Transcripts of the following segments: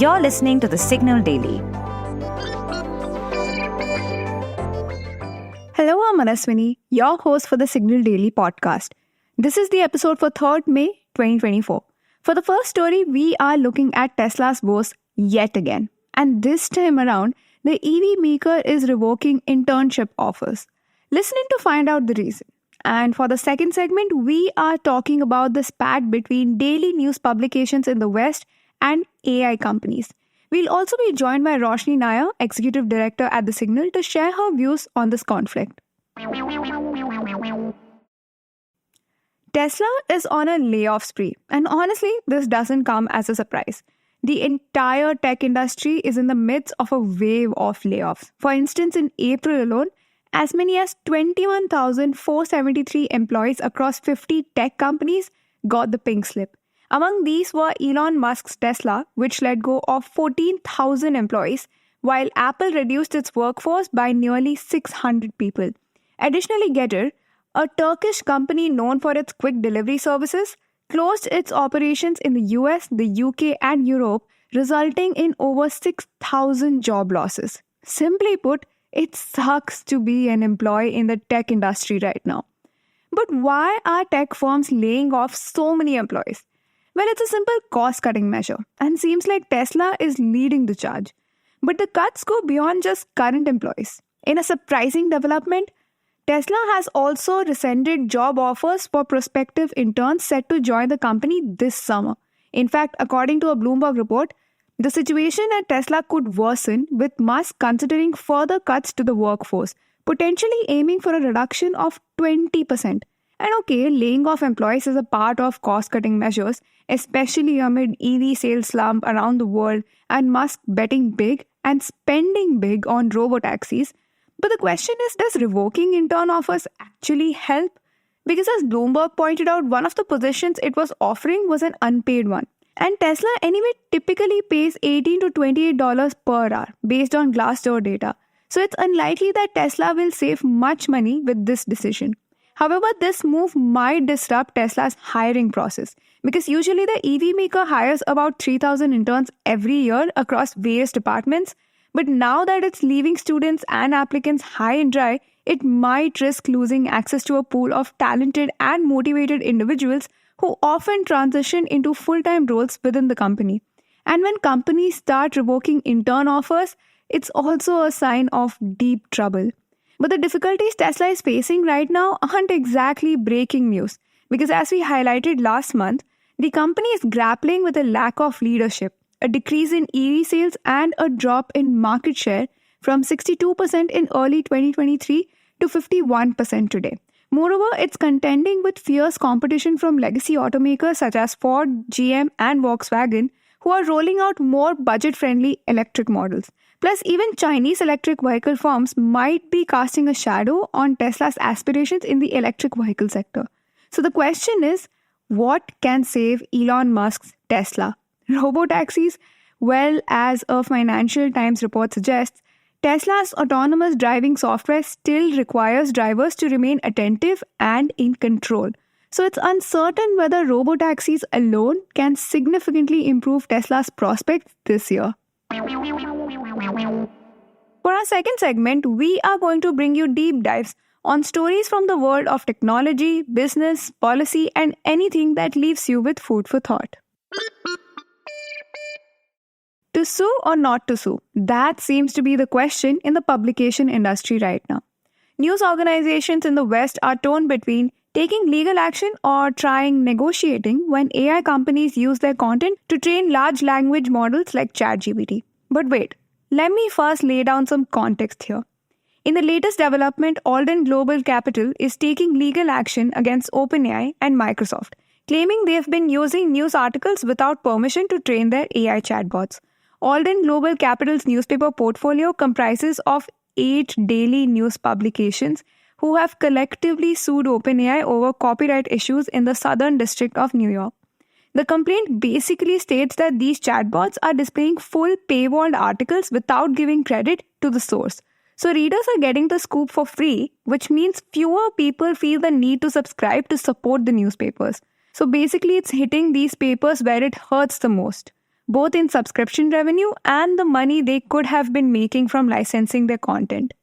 You're listening to The Signal Daily. Hello, I'm Manaswini, your host for the Signal Daily podcast. This is the episode for 3rd May 2024. For the first story, we are looking at Tesla's woes yet again. And this time around, the EV maker is revoking internship offers. Listen in to find out the reason. And for the second segment, we are talking about the spat between daily news publications in the West and AI companies. We'll also be joined by Roshni Nair, Executive Director at The Signal, to share her views on this conflict. Tesla is on a layoff spree, and honestly, this doesn't come as a surprise. The entire tech industry is in the midst of a wave of layoffs. For instance, in April alone, as many as 21,473 employees across 50 tech companies got the pink slip. Among these were Elon Musk's Tesla, which let go of 14,000 employees, while Apple reduced its workforce by nearly 600 people. Additionally, Getir, a Turkish company known for its quick delivery services, closed its operations in the US, the UK, and Europe, resulting in over 6,000 job losses. Simply put, it sucks to be an employee in the tech industry right now. But why are tech firms laying off so many employees? Well, it's a simple cost-cutting measure, and seems like Tesla is leading the charge. But the cuts go beyond just current employees. In a surprising development, Tesla has also rescinded job offers for prospective interns set to join the company this summer. In fact, according to a Bloomberg report, the situation at Tesla could worsen, with Musk considering further cuts to the workforce, potentially aiming for a reduction of 20%. And okay, laying off employees is a part of cost-cutting measures, especially amid EV sales slump around the world and Musk betting big and spending big on robotaxis. But the question is, does revoking intern offers actually help? Because as Bloomberg pointed out, one of the positions it was offering was an unpaid one. And Tesla anyway typically pays $18 to $28 per hour based on Glassdoor data. So it's unlikely that Tesla will save much money with this decision. However, this move might disrupt Tesla's hiring process because usually the EV maker hires about 3,000 interns every year across various departments. But now that it's leaving students and applicants high and dry, it might risk losing access to a pool of talented and motivated individuals who often transition into full-time roles within the company. And when companies start revoking intern offers, it's also a sign of deep trouble. But the difficulties Tesla is facing right now aren't exactly breaking news, because as we highlighted last month, the company is grappling with a lack of leadership, a decrease in EV sales, and a drop in market share from 62% in early 2023 to 51% today. Moreover, it's contending with fierce competition from legacy automakers such as Ford, GM, and Volkswagen, who are rolling out more budget-friendly electric models. Plus, even Chinese electric vehicle firms might be casting a shadow on Tesla's aspirations in the electric vehicle sector. So the question is, what can save Elon Musk's Tesla? Robotaxis? Well, as a Financial Times report suggests, Tesla's autonomous driving software still requires drivers to remain attentive and in control. So it's uncertain whether robotaxis alone can significantly improve Tesla's prospects this year. For our second segment, we are going to bring you deep dives on stories from the world of technology, business, policy, and anything that leaves you with food for thought. To sue or not to sue? That seems to be the question in the publication industry right now. News organizations in the West are torn between taking legal action or trying negotiating when AI companies use their content to train large language models like ChatGPT. But wait, let me first lay down some context here. In the latest development, Alden Global Capital is taking legal action against OpenAI and Microsoft, claiming they have been using news articles without permission to train their AI chatbots. Alden Global Capital's newspaper portfolio comprises of 8 daily news publications who have collectively sued OpenAI over copyright issues in the Southern District of New York. The complaint basically states that these chatbots are displaying full paywalled articles without giving credit to the source. So readers are getting the scoop for free, which means fewer people feel the need to subscribe to support the newspapers. So basically it's hitting these papers where it hurts the most. both in subscription revenue and the money they could have been making from licensing their content.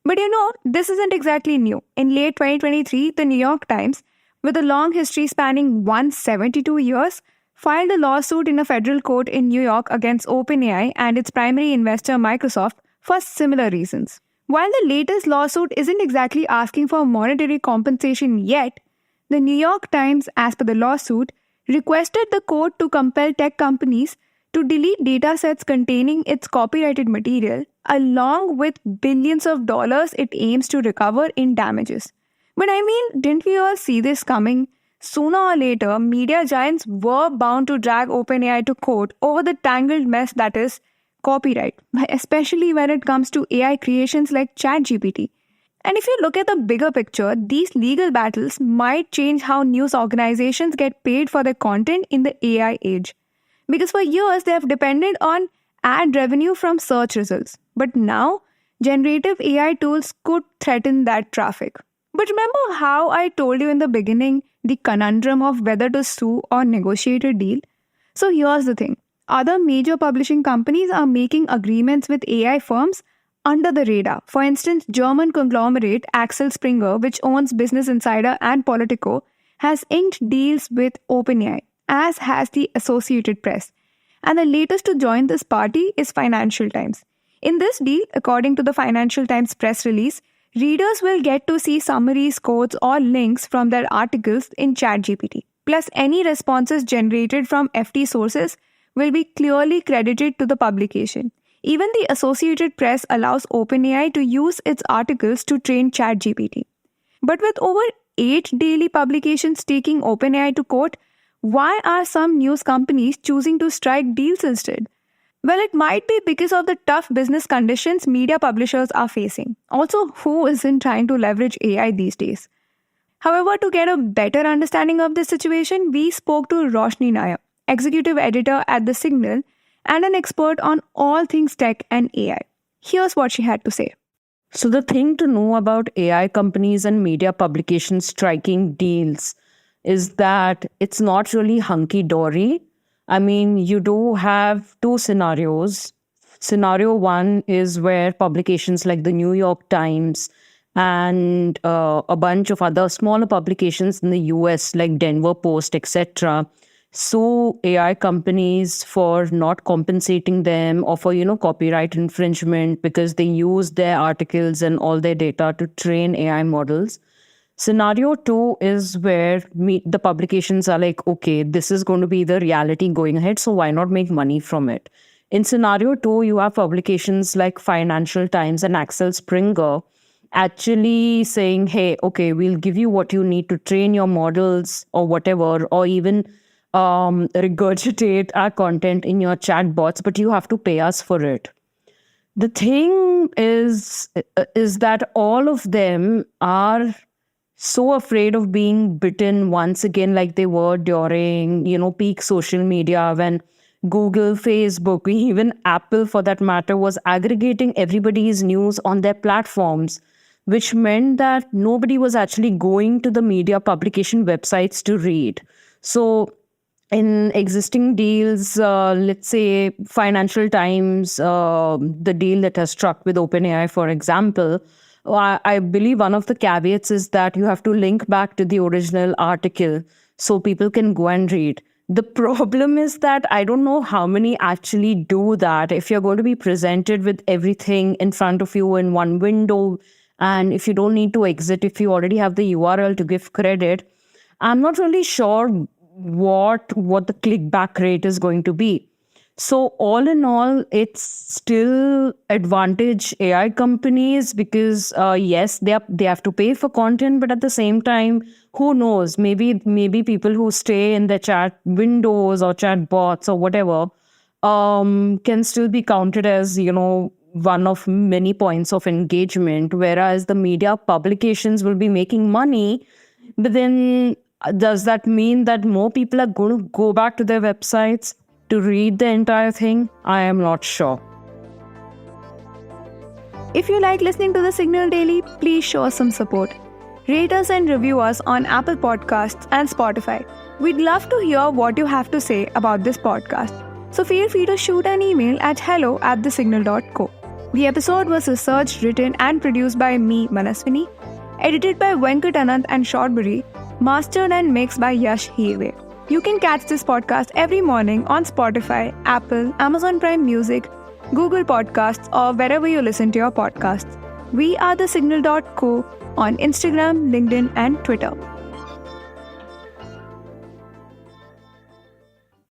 But this isn't exactly new. In late 2023, the New York Times, with a long history spanning 172 years, filed a lawsuit in a federal court in New York against OpenAI and its primary investor Microsoft for similar reasons. While the latest lawsuit isn't exactly asking for monetary compensation yet, the New York Times, as per the lawsuit, requested the court to compel tech companies to delete datasets containing its copyrighted material, along with billions of dollars it aims to recover in damages. But didn't we all see this coming? Sooner or later, media giants were bound to drag OpenAI to court over the tangled mess that is copyright, especially when it comes to AI creations like ChatGPT. And if you look at the bigger picture, these legal battles might change how news organizations get paid for their content in the AI age. Because for years, they have depended on ad revenue from search results. But now, generative AI tools could threaten that traffic. But remember how I told you in the beginning the conundrum of whether to sue or negotiate a deal? So here's the thing. Other major publishing companies are making agreements with AI firms under the radar. For instance, German conglomerate Axel Springer, which owns Business Insider and Politico, has inked deals with OpenAI, as has the Associated Press. And the latest to join this party is Financial Times. In this deal, according to the Financial Times press release, readers will get to see summaries, quotes, or links from their articles in ChatGPT. Plus, any responses generated from FT sources will be clearly credited to the publication. Even the Associated Press allows OpenAI to use its articles to train ChatGPT. But with over 8 daily publications taking OpenAI to court, why are some news companies choosing to strike deals instead? Well, it might be because of the tough business conditions media publishers are facing. Also, who isn't trying to leverage AI these days? However, to get a better understanding of this situation, we spoke to Roshni Nair, executive editor at The Signal, and an expert on all things tech and AI. Here's what she had to say. So the thing to know about AI companies and media publications striking deals is that it's not really hunky-dory. You do have two scenarios. Scenario one is where publications like the New York Times and a bunch of other smaller publications in the US like Denver Post, etc., sue AI companies for not compensating them or for, copyright infringement because they use their articles and all their data to train AI models. Scenario two is where the publications are like, okay, this is going to be the reality going ahead, so why not make money from it? In scenario two, you have publications like Financial Times and Axel Springer actually saying, hey, okay, we'll give you what you need to train your models or whatever, or even regurgitate our content in your chatbots, but you have to pay us for it. The thing is that all of them are so afraid of being bitten once again, like they were during, peak social media when Google, Facebook, even Apple for that matter, was aggregating everybody's news on their platforms, which meant that nobody was actually going to the media publication websites to read. So in existing deals, let's say Financial Times, the deal that has struck with OpenAI, for example, I believe one of the caveats is that you have to link back to the original article so people can go and read. The problem is that I don't know how many actually do that. If you're going to be presented with everything in front of you in one window, and if you don't need to exit, if you already have the URL to give credit, I'm not really sure what the clickback rate is going to be. So all in all, it's still advantage AI companies because yes, they have to pay for content, but at the same time, who knows? Maybe people who stay in their chat windows or chat bots or whatever can still be counted as one of many points of engagement. Whereas the media publications will be making money, but then does that mean that more people are going to go back to their websites to read the entire thing? I am not sure. If you like listening to The Signal Daily, please show us some support. Rate us and review us on Apple Podcasts and Spotify. We'd love to hear what you have to say about this podcast. So feel free to shoot an email at hello@thesignal.co. The episode was researched, written and produced by me, Manaswini, edited by Venkat Anand and Shortbury, mastered and mixed by Yash Hirve. You can catch this podcast every morning on Spotify, Apple, Amazon Prime Music, Google Podcasts, or wherever you listen to your podcasts. We are thesignal.co on Instagram, LinkedIn, and Twitter.